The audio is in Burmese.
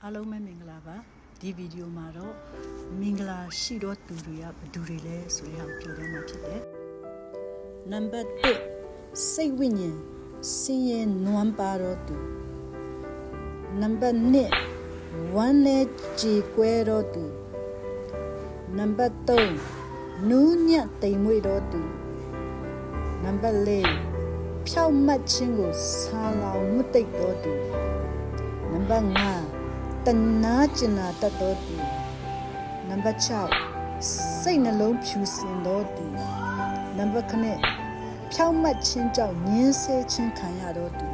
အားလုံးပဲမင်္ဂလာပါဒီဗီဒီယိုမှာတော့မင်္ဂလာရှိတော့သူတွေကဘယ်သူတွေလဲဆိုတဲ့ဟာကိုပြောပြမှာဖြစ်တယ်နံပါတ်1စိတ်ဝိညာဉ်စင်ရဲ့နွမ်းပါတော့သူနံပါတ်2ဝမ်းနဲ့ကြည်ကွဲတော့သူနံပါတ်3နူးညံ့တိမ်မွေ့တော့သူနံပါတ်4ဖြောက်မှတ်ခြင်းကိုဆာလောင်မှုတိတ်တော့သူနံပါတ်5တနာကျင်နာတတ်တော်သူနံပါတ်6စိတ်နှလုံးဖြူစင်တော်သူနံပါတ်9ဖြောင့်မတ်ခြင်းကြောင့်ညှင်းဆဲခြင်းခံရတော်သူ